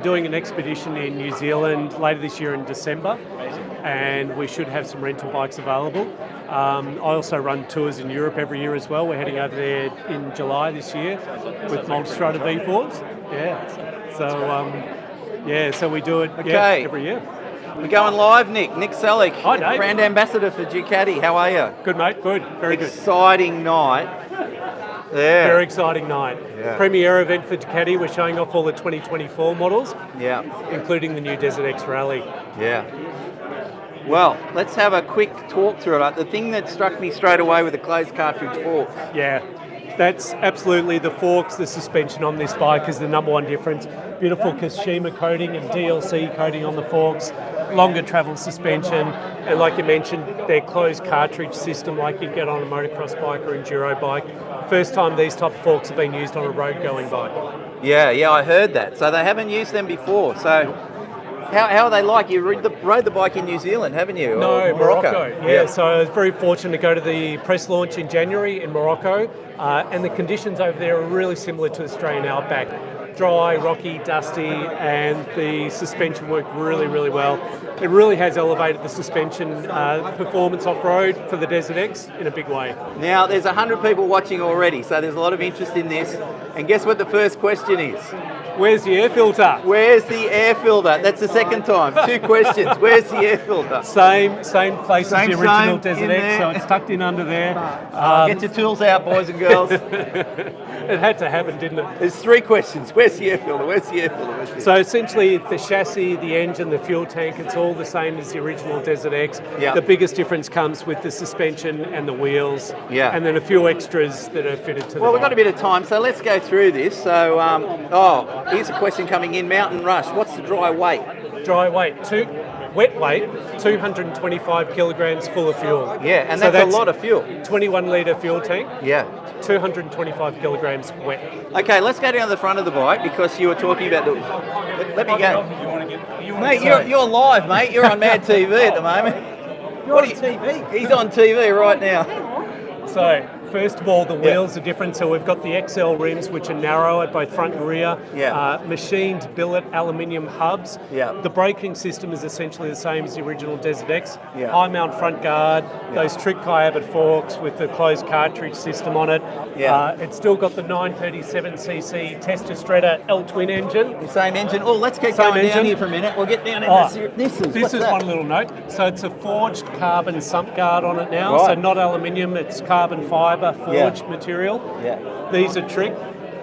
Doing an expedition in New Zealand later this year in December, and we should have some rental bikes available. I also run tours in Europe every year as well. We're heading over there in July this year with Multistrada V4s. So we do it every year. We're going live, Nick. Nick Selleck, Hi, Dave. Brand Ambassador for Ducati. How are you? Good, mate. Good. Very good. Exciting night. Yeah. Very exciting night. Yeah. Premier event for Ducati. We're showing off all the 2024 models, Yeah. including the new Desert X Rally. Yeah. Well, let's have a quick talk through it. The thing that struck me straight away with the closed cartridge forks. Yeah, that's absolutely the forks. The suspension on this bike is the number one difference. Beautiful Kashima coating and DLC coating on the forks, longer travel suspension, and like you mentioned, their closed cartridge system like you get on a motocross bike or enduro bike. First time these type of forks have been used on a road-going bike. Yeah, I heard that. So they haven't used them before. So how are they like? You rode the bike in New Zealand, haven't you? No, Or Morocco. Yeah, so I was very fortunate to go to the press launch in January in Morocco, and the conditions over there are really similar to the Australian outback. Dry, rocky, dusty, and the suspension worked really, really well. It really has elevated the suspension performance off-road for the Desert X in a big way. Now, there's 100 people watching already, so there's a lot of interest in this. And guess what the first question is? Where's the air filter? Where's the air filter? That's the second time. 2 questions. Where's the air filter? Same place as the original Same Desert in X, there. so it's tucked in under there. Get your tools out, boys and girls. It had to happen, didn't it? There's 3 questions. Where's the air filter? Where's the air filter? Where's the air filter? So essentially the chassis, the engine, the fuel tank, it's all the same as the original Desert X. Yeah. The biggest difference comes with the suspension and the wheels, Yeah. and then a few extras that are fitted to the Well, we've got a bike. bit of time, so let's go through this. So, here's a question coming in. Mountain Rush, what's the dry weight? Dry weight, wet weight, 225 kilograms full of fuel. Yeah, and So that's a lot of fuel. 21 litre fuel tank, Yeah. 225 kilograms wet. Okay, let's go down the front of the bike because you were talking about the... Let me go. Mate, you're live, mate. You're on Mad TV at the moment. You're on TV? He's on TV right now. So, first of all, the wheels are different. So we've got the XL rims, which are narrow at both front and rear. Yeah. Machined billet aluminium hubs. Yeah. The braking system is essentially the same as the original Desert X. Yeah. High mount front guard, those trick Kyabit forks with the closed cartridge system on it. Yeah. It's still got the 937cc Tester Stretta L-twin engine. The same engine. Oh, let's keep Same going down engine. here for a minute. We'll get down into this. This is one little note. So it's a forged carbon sump guard on it now. Right. So not aluminium, it's carbon fibre forged material. Yeah. These are trick.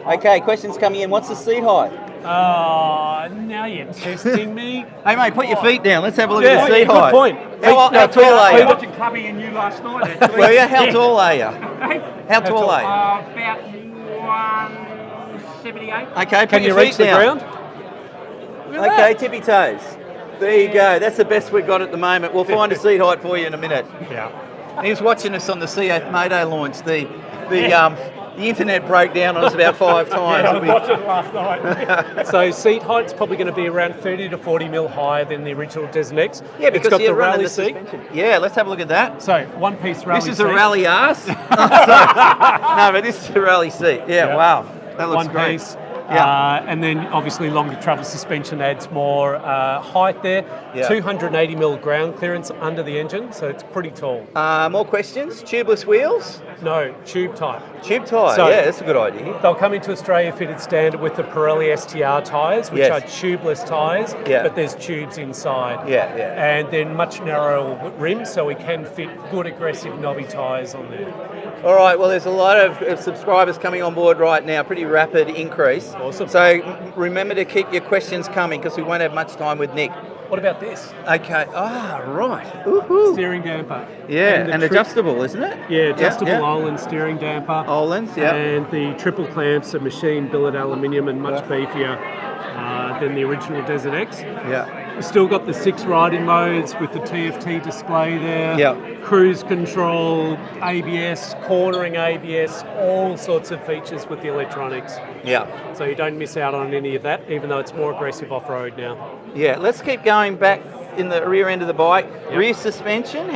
Okay, questions coming in. What's the seat height? Oh, now you're testing me. Hey, mate, put your feet down. Let's have a look Yeah, at the seat good height. point. How tall are feet you? up. watching Clubby and you last night, actually. Well, yeah, how tall are you? Hey, How tall are about 178. you? Okay, put Can you your feet reach the down. ground? Okay, tippy toes. There you go. That's the best we've got at the moment. We'll find a seat height for you in a minute. Yeah. He was watching us on the C8 Mayday launch. The internet broke down on us about 5 times. I watched it last night. So seat height's probably going to be around 30 to 40 mil higher than the original Desert X. Yeah, because it's got you're the running rally the seat. suspension. Yeah, let's have a look at that. So one-piece rally This is seat. a rally arse. No, but this is a rally seat. Yeah, wow. That looks One great. piece. Yeah. And then obviously longer travel suspension adds more height there. Yeah. 280 mil ground clearance under the engine, so it's pretty tall. More questions? Tubeless wheels? No, tube type. Tube tyre, So- yeah, that's a good idea. They'll come into Australia fitted standard with the Pirelli STR tyres, which Yes. are tubeless tyres, Yeah. but there's tubes inside. Yeah. And then much narrower rims, so we can fit good aggressive knobby tyres on there. All right, well, there's a lot of subscribers coming on board right now, pretty rapid increase. Awesome. So remember to keep your questions coming because we won't have much time with Nick. What about this? Okay, right. Ooh. Steering damper. Yeah, the and tri- adjustable, isn't it? Yeah, adjustable yeah. Öhlins steering damper. Öhlins, yeah. And the triple clamps are machined billet aluminium and much beefier than the original Desert X. Yeah. We've still got the 6 riding modes with the TFT display there. Yeah. Cruise control, ABS, cornering ABS, all sorts of features with the electronics. Yeah. So you don't miss out on any of that, even though it's more aggressive off-road now. Yeah, let's keep going back in the rear end of the bike. Yep. Rear suspension,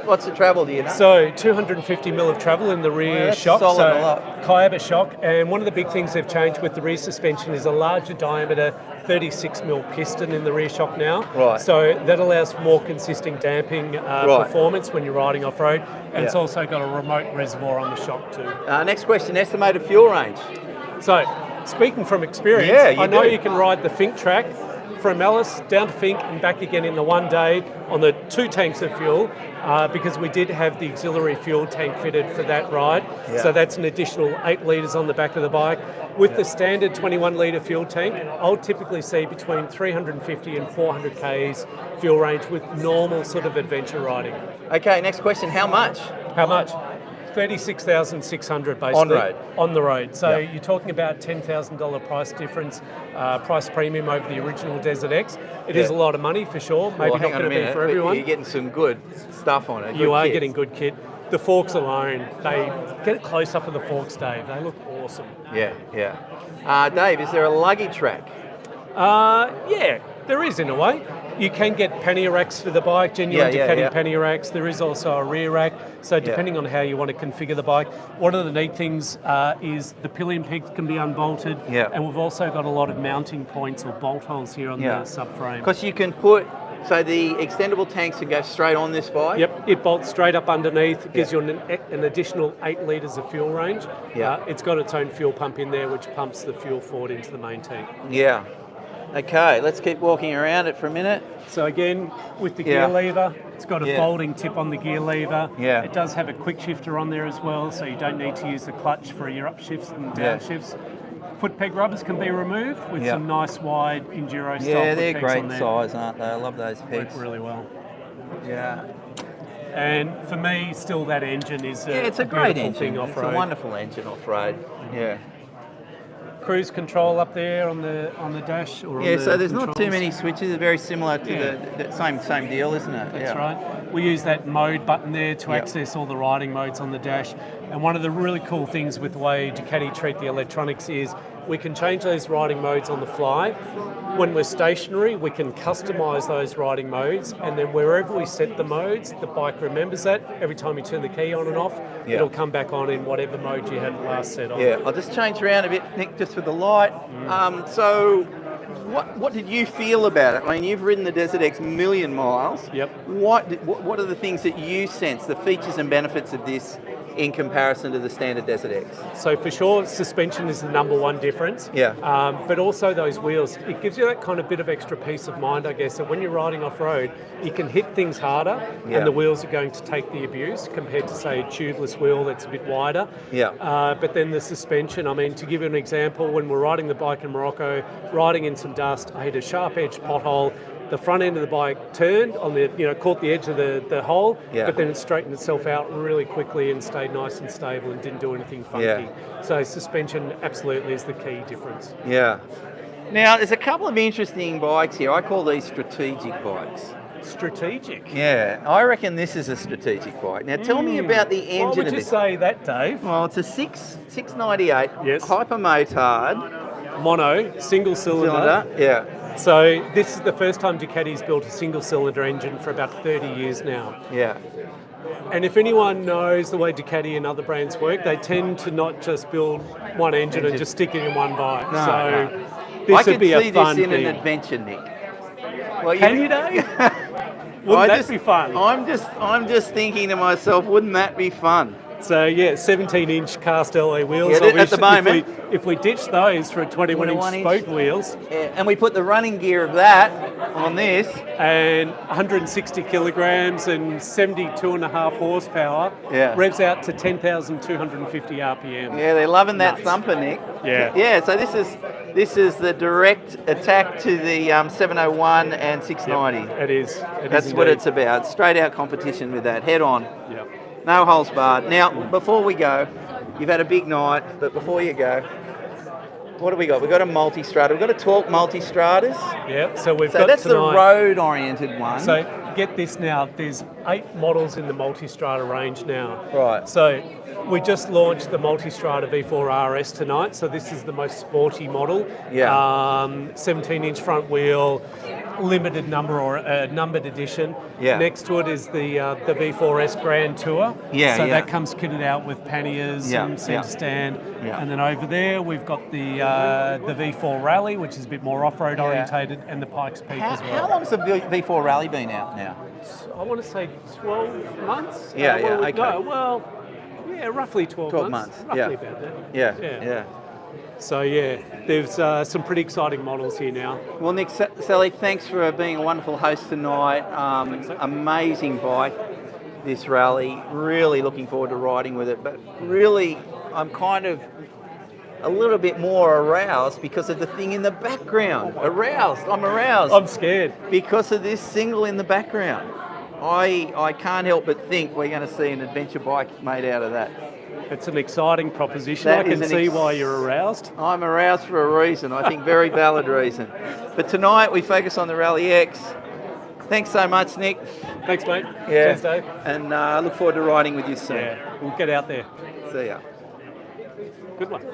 what's the travel, do you know? So 250 mil of travel in the rear that's shock, solid so a lot. Kyabit shock, and one of the big things they've changed with the rear suspension is a larger diameter 36mm piston in the rear shock now. Right. So that allows for more consistent damping performance when you're riding off-road. And it's also got a remote reservoir on the shock too. Next question, estimated fuel range. So, speaking from experience, I know do. you can ride the Fink track from Alice down to Fink and back again in the one day on the 2 tanks of fuel because we did have the auxiliary fuel tank fitted for that ride. Yeah. So that's an additional 8 litres on the back of the bike. With the standard 21 litre fuel tank, I'll typically see between 350 and 400 k's fuel range with normal sort of adventure riding. Okay, next question, how much? How much? 36,600 basically. On road? On the road. So you're talking about $10,000 price difference, price premium over the original Desert X. It is a lot of money for sure. Maybe not going to be for everyone. You're getting some good stuff on it. You are getting good kit. The forks alone, they get a close up of the forks, Dave. They look awesome. Yeah. Dave, is there a luggage rack? Yeah, there is in a way. You can get pannier racks for the bike, genuine Ducati pannier racks. There is also a rear rack. So depending on how you want to configure the bike, one of the neat things is the pillion pegs can be unbolted. Yeah. And we've also got a lot of mounting points or bolt holes here on the subframe. Because you can put, so the extendable tanks can go straight on this bike? Yep, it bolts straight up underneath. It gives you an additional 8 litres of fuel range. Yeah. It's got its own fuel pump in there, which pumps the fuel forward into the main tank. Yeah. Okay, let's keep walking around it for a minute. So again, with the gear lever, it's got a folding tip on the gear lever. Yeah. It does have a quick shifter on there as well, so you don't need to use the clutch for your upshifts and downshifts. Foot peg rubbers can be removed with some nice wide enduro style Yeah, foot they're pegs great on there. size, aren't they? I love those pegs. Work really well. Yeah. And for me, still that engine is It's a great beautiful engine. thing off-road. It's a wonderful engine off-road. Yeah. Cruise control up there on the dash. Or Yeah, on the so there's not too controls. many switches. They're very similar to the same deal, isn't it? That's right. We use that mode button there to access all the riding modes on the dash. And one of the really cool things with the way Ducati treat the electronics is we can change those riding modes on the fly. When we're stationary, we can customise those riding modes, and then wherever we set the modes, the bike remembers that. Every time you turn the key on and off, it'll come back on in whatever mode you had last set on. Yeah, I'll just change around a bit, Nick, just with the light. So what did you feel about it? I mean, you've ridden the Desert X a million miles. Yep. What are the things that you sense, the features and benefits of this in comparison to the standard Desert X? So for sure, suspension is the number one difference. Yeah. But also those wheels, it gives you that kind of bit of extra peace of mind, I guess, that when you're riding off-road, you can hit things harder and the wheels are going to take the abuse compared to, say, a tubeless wheel that's a bit wider. Yeah. But then the suspension, I mean, to give you an example, when we're riding the bike in Morocco, riding in some dust, I hit a sharp-edged pothole. The front end of the bike turned on the, caught the edge of the hole, but then it straightened itself out really quickly and stayed nice and stable and didn't do anything funky. Yeah. So suspension absolutely is the key difference. Yeah. Now, there's a couple of interesting bikes here. I call these strategic bikes. Strategic? Yeah, I reckon this is a strategic bike. Now, tell me about the engine Why would of you this. say that, Dave? Well, it's a 698 Yes. hyper motard Mono, single cylinder. cylinder. Yeah. So this is the first time Ducati's built a single cylinder engine for about 30 years now. Yeah. And if anyone knows the way Ducati and other brands work, they tend to not just build one engine and just stick it in one bike. No. This I would be could a see fun this in thing. an adventure, Nick. Well, Can you, Dave? Wouldn't that be fun? I'm just thinking to myself, wouldn't that be fun? So yeah, 17-inch cast alloy wheels. Yeah, at the moment. If we ditch those for a 21-inch 21-inch. spoke wheels Yeah, and we put the running gear of that on this. and 160 kilograms and 72.5 horsepower, revs out to 10,250 RPM. Yeah, they're loving that Nuts. thumper, Nick. Yeah. Yeah, so this is the direct attack to the 701 and 690. It is. That's what it's about. Straight out competition with that, head on. Yep. No holes barred. Now, before we go, you've had a big night, but before you go, what have we got? We've got a multi-strata. We've got a Torque multi-stratas. Yeah, so we've So got that's the tonight. road-oriented one. So get this now, there's 8 models in the multi-strata range now. Right. So we just launched the multi-strata V4 RS tonight, so this is the most sporty model. Yeah. 17-inch front wheel, limited number or a numbered edition. Yeah. Next to it is the V4S Grand Tour. Yeah, so yeah. that comes kitted out with panniers Yeah, and centre yeah. stand. Yeah. And then over there we've got the V4 Rally, which is a bit more off-road orientated, and the Pikes Peak as well. How long's the V4 Rally been out now? I want to say 12 months. Yeah, yeah, well, okay. No, well, yeah, roughly 12 months. Roughly yeah. about that. Yeah. So yeah, there's some pretty exciting models here now. Well, Nick Selleck, thanks for being a wonderful host tonight. Amazing bike, this rally. Really looking forward to riding with it. But really, I'm kind of a little bit more aroused because of the thing in the background. I'm aroused. I'm scared. Because of this single in the background. I can't help but think we're going to see an adventure bike made out of that. It's an exciting proposition. That I can is see why you're aroused. I'm aroused for a reason, I think very valid reason. But tonight we focus on the Rally X. Thanks so much, Nick. Thanks, mate. Yeah. Cheers, Dave. And I look forward to riding with you soon. Yeah, we'll get out there. See ya. Good one.